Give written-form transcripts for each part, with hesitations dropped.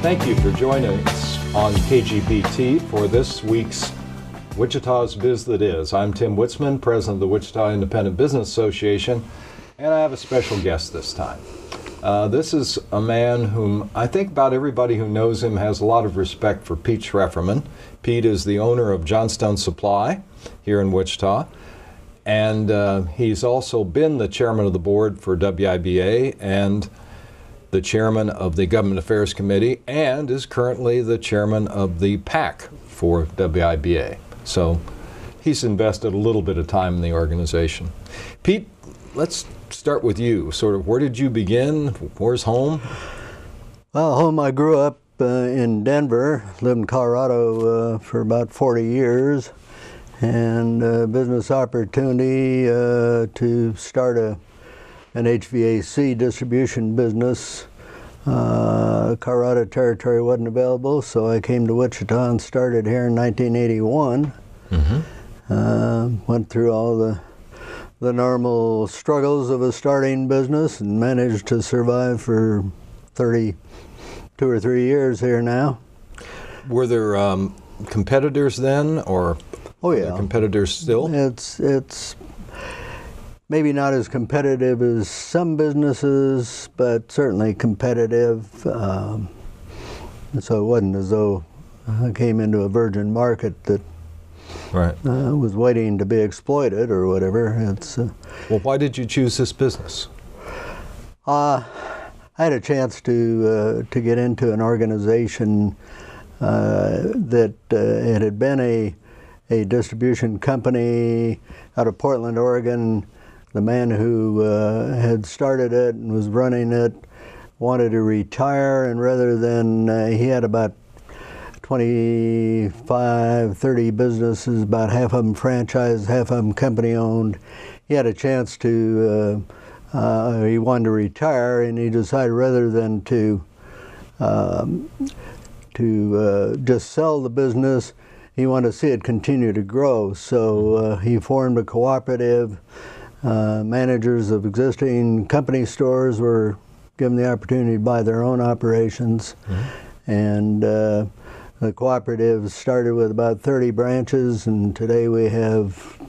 Thank you for joining us on KGPT for this week's Wichita's Biz That Is. I'm Tim Witzman, president of the Wichita Independent Business Association, and I have a special guest this time. This is a man whom I think about everybody who knows him has a lot of respect for Pete Schrefferman. Pete is the owner of Johnstone Supply here in Wichita, and he's also been the chairman of the board for WIBA and the chairman of the Government Affairs Committee, and is currently the chairman of the PAC for WIBA. So he's invested a little bit of time in the organization. Pete, let's start with you. Sort of, where did you begin? Where's home? Well, home, I grew up in Denver, lived in Colorado for about 40 years, and business opportunity to start an HVAC distribution business. Colorado territory wasn't available, so I came to Wichita and started here in 1981. Went through all the normal struggles of a starting business and managed to survive for 32 or 3 years here now. Were there competitors then, or oh yeah, are there competitors still? It's maybe not as competitive as some businesses, but certainly competitive. So it wasn't as though I came into a virgin market that was waiting to be exploited or whatever. Well, why did you choose this business? I had a chance to get into an organization that it had been a distribution company out of Portland, Oregon. The man who had started it and was running it wanted to retire, and rather than, he had about 25, 30 businesses, about half of them franchised, half of them company owned. He had a chance to, he wanted to retire, and he decided rather than to just sell the business, he wanted to see it continue to grow. So he formed a cooperative. Managers of existing company stores were given the opportunity to buy their own operations. And the cooperative started with about 30 branches, and today we have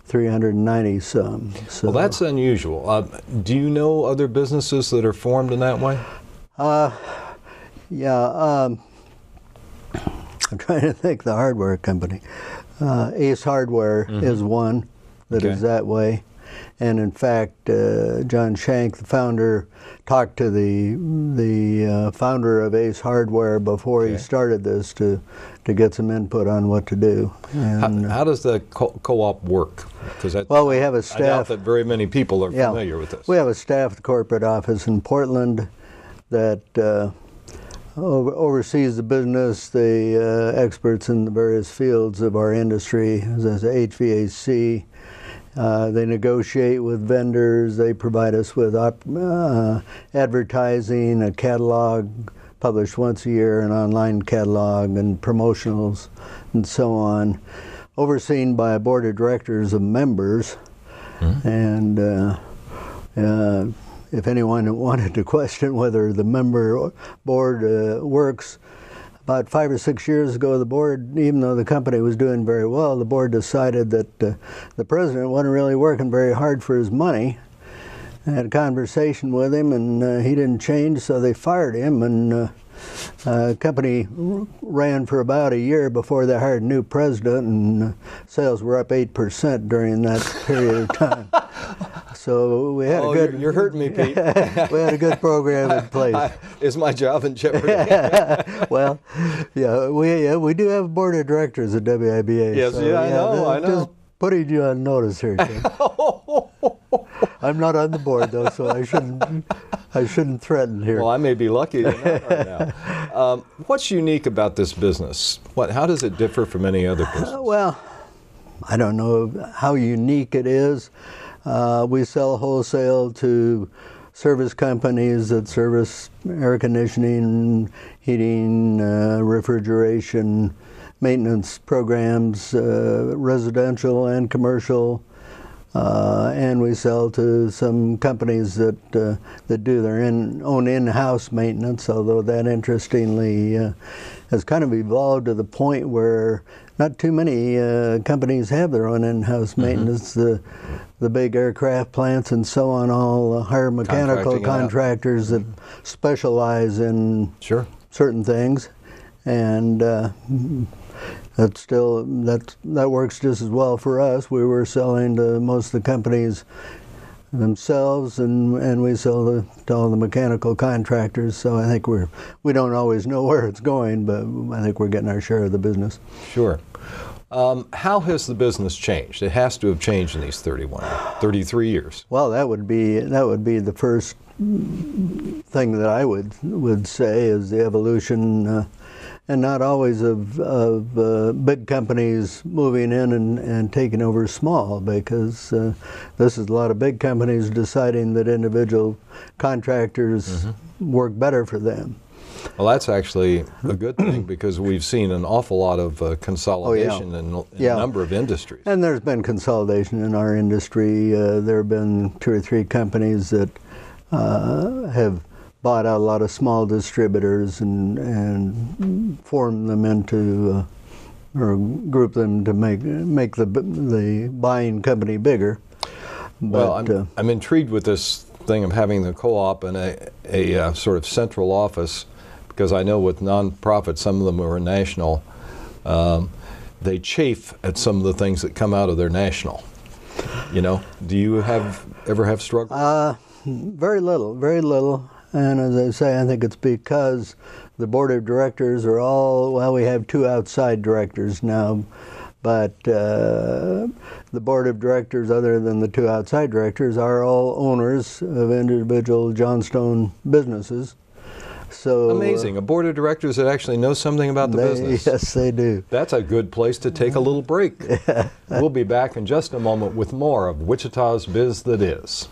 390 some. So, well, that's unusual. Do you know other businesses that are formed in that way? Yeah, I'm trying to think the hardware company. Ace Hardware is one that is that way. And in fact, John Shank, the founder, talked to the founder of Ace Hardware before he started this to get some input on what to do. And, how does the co-op work? Well, we have a staff. I doubt that very many people are familiar with this. We have a staff at the corporate office in Portland that oversees the business, the experts in the various fields of our industry, as HVAC. They negotiate with vendors. They provide us with advertising, a catalog published once a year, an online catalog, and promotionals, and so on, overseen by a board of directors of members. And if anyone wanted to question whether the member board works, about 5 or 6 years ago, the board, even though the company was doing very well, the board decided that the president wasn't really working very hard for his money. I had a conversation with him, and he didn't change, so they fired him, and the company ran for about a year before they hired a new president, and sales were up 8% during that period of time. So we had a good. You're hurting me, Pete. We had a good program in place. Is my job in jeopardy? Well, yeah, we do have a board of directors at WIBA. Yes, so, I know. Just putting you on notice here, Tim. I'm not on the board though, so I shouldn't threaten here. Well, I may be lucky you're not right now. What's unique about this business? How does it differ from any other business? Well, I don't know how unique it is. We sell wholesale to service companies that service air conditioning, heating, refrigeration, maintenance programs, residential and commercial. and we sell to some companies that that do their own in-house maintenance. Although that, interestingly, has kind of evolved to the point where not too many companies have their own in-house maintenance. The big aircraft plants and so on all hire mechanical contractors that specialize in certain things, and that works just as well for us. We were selling to most of the companies themselves, and we sell to all the mechanical contractors. So I think we don't always know where it's going, but I think we're getting our share of the business. Sure. How has the business changed? It has to have changed in these 33 years. Well, that would be the first thing that I would say is the evolution, and not always of big companies moving in and taking over small, because this is a lot of big companies deciding that individual contractors work better for them. Well, that's actually a good thing, because we've seen an awful lot of consolidation in a number of industries. And there's been consolidation in our industry. There have been 2 or 3 companies that have bought out a lot of small distributors and formed them into, or grouped them to make the buying company bigger. Well, I'm intrigued with this thing of having the co-op and a sort of central office, because I know with nonprofits, some of them who are national, they chafe at some of the things that come out of their national. You know, do you ever have struggles? Very little. And as I say, I think it's because the board of directors are all, well, we have 2 outside directors now, but the board of directors, other than the 2 outside directors, are all owners of individual Johnstone businesses. So amazing. A board of directors that actually knows something about the business. Yes, they do. That's a good place to take a little break. We'll be back in just a moment with more of Wichita's Biz That Is.